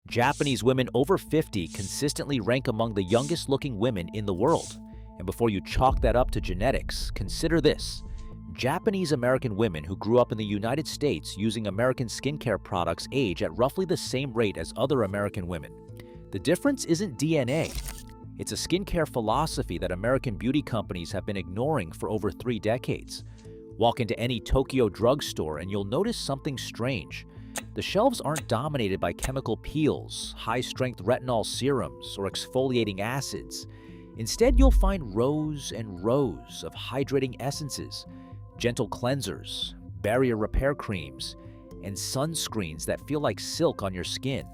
Japanese women over 50 consistently rank among the youngest looking women in the world. And before you chalk that up to genetics, consider this. Japanese American women who grew up in the United States using American skincare products age at roughly the same rate as other American women. The difference isn't DNA. It's a skincare philosophy that American beauty companies have been ignoring for over 3 decades. Walk into any Tokyo drugstore and you'll notice something strange. The shelves aren't dominated by chemical peels, high-strength retinol serums, or exfoliating acids. Instead, you'll find rows and rows of hydrating essences, gentle cleansers, barrier repair creams, and sunscreens that feel like silk on your skin.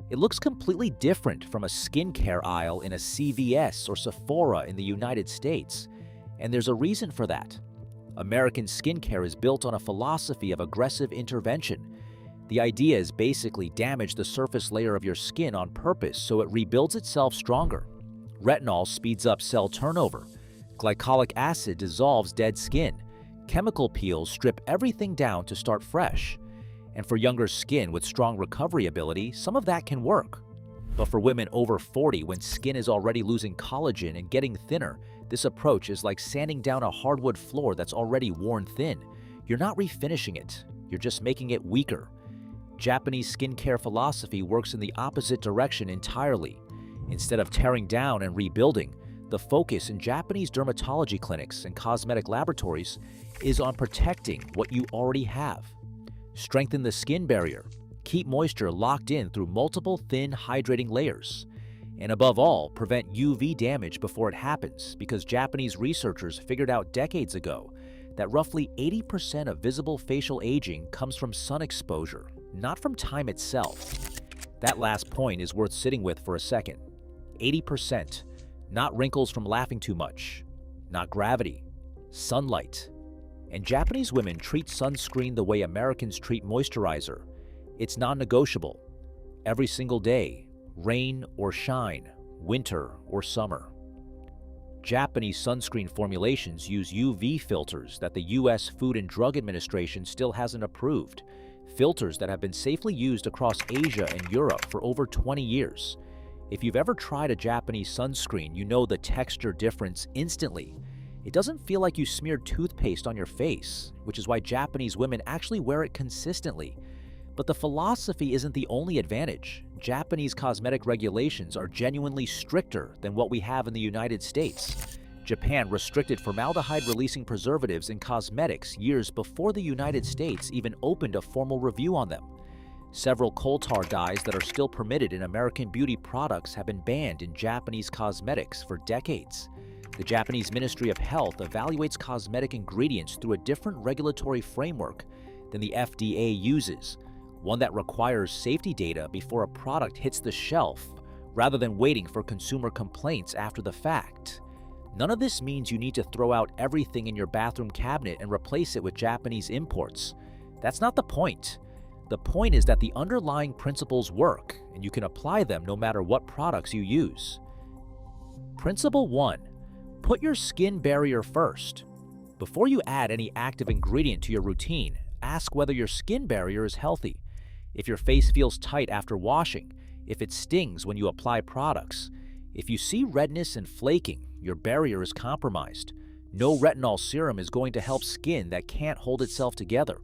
It looks completely different from a skincare aisle in a CVS or Sephora in the United States, and there's a reason for that. American skincare is built on a philosophy of aggressive intervention. The idea is basically damage the surface layer of your skin on purpose so it rebuilds itself stronger. Retinol speeds up cell turnover. Glycolic acid dissolves dead skin. Chemical peels strip everything down to start fresh. And for younger skin with strong recovery ability, some of that can work. But for women over 40, when skin is already losing collagen and getting thinner, this approach is like sanding down a hardwood floor that's already worn thin. You're not refinishing it, you're just making it weaker. Japanese skincare philosophy works in the opposite direction entirely. Instead of tearing down and rebuilding, the focus in Japanese dermatology clinics and cosmetic laboratories is on protecting what you already have. Strengthen the skin barrier, keep moisture locked in through multiple thin, hydrating layers, and above all, prevent UV damage before it happens, because Japanese researchers figured out decades ago that roughly 80% of visible facial aging comes from sun exposure, not from time itself. That last point is worth sitting with for a second. 80%, not wrinkles from laughing too much, not gravity, sunlight. And Japanese women treat sunscreen the way Americans treat moisturizer. It's non-negotiable. Every single day, rain or shine, winter or summer. Japanese sunscreen formulations use UV filters that the US Food and Drug Administration still hasn't approved. Filters that have been safely used across Asia and Europe for over 20 years. If you've ever tried a Japanese sunscreen, you know the texture difference instantly. It doesn't feel like you smeared toothpaste on your face, which is why Japanese women actually wear it consistently. But the philosophy isn't the only advantage. Japanese cosmetic regulations are genuinely stricter than what we have in the United States. Japan restricted formaldehyde-releasing preservatives in cosmetics years before the United States even opened a formal review on them. Several coal tar dyes that are still permitted in American beauty products have been banned in Japanese cosmetics for decades. The Japanese Ministry of Health evaluates cosmetic ingredients through a different regulatory framework than the FDA uses, one that requires safety data before a product hits the shelf, rather than waiting for consumer complaints after the fact. None of this means you need to throw out everything in your bathroom cabinet and replace it with Japanese imports. That's not the point. The point is that the underlying principles work, and you can apply them no matter what products you use. Principle 1. Put your skin barrier first. Before you add any active ingredient to your routine, ask whether your skin barrier is healthy. If your face feels tight after washing, if it stings when you apply products, if you see redness and flaking, your barrier is compromised. No retinol serum is going to help skin that can't hold itself together.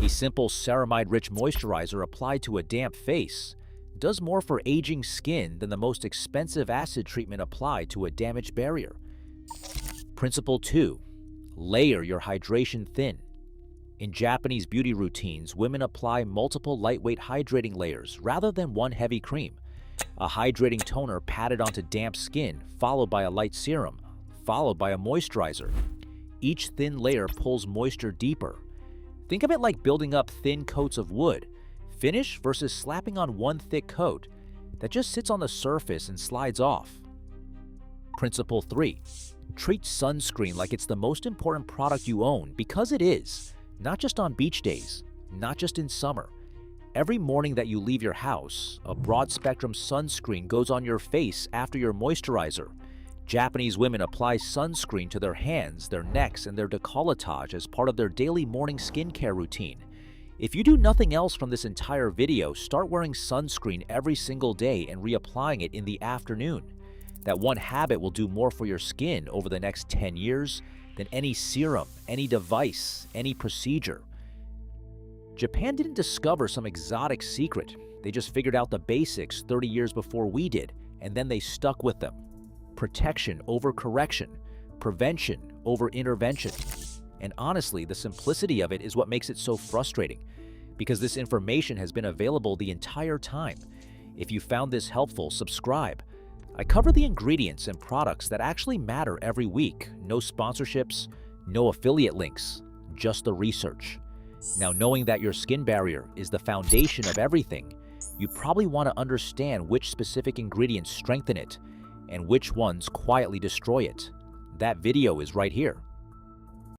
A simple ceramide-rich moisturizer applied to a damp face does more for aging skin than the most expensive acid treatment applied to a damaged barrier. Principle 2. Layer your hydration thin. In Japanese beauty routines, women apply multiple lightweight hydrating layers rather than one heavy cream. A hydrating toner patted onto damp skin, followed by a light serum, followed by a moisturizer. Each thin layer pulls moisture deeper. Think of it like building up thin coats of wood. Finish versus slapping on one thick coat that just sits on the surface and slides off. Principle 3. Treat sunscreen like it's the most important product you own, because it is. Not just on beach days, not just in summer. Every morning that you leave your house, a broad-spectrum sunscreen goes on your face after your moisturizer. Japanese women apply sunscreen to their hands, their necks, and their décolletage as part of their daily morning skincare routine. If you do nothing else from this entire video, start wearing sunscreen every single day and reapplying it in the afternoon. That one habit will do more for your skin over the next 10 years than any serum, any device, any procedure. Japan didn't discover some exotic secret. They just figured out the basics 30 years before we did, and then they stuck with them. Protection over correction, prevention over intervention. And honestly, the simplicity of it is what makes it so frustrating, because this information has been available the entire time. If you found this helpful, subscribe. I cover the ingredients and products that actually matter every week. No sponsorships, no affiliate links, just the research. Now, knowing that your skin barrier is the foundation of everything, you probably want to understand which specific ingredients strengthen it and which ones quietly destroy it. That video is right here.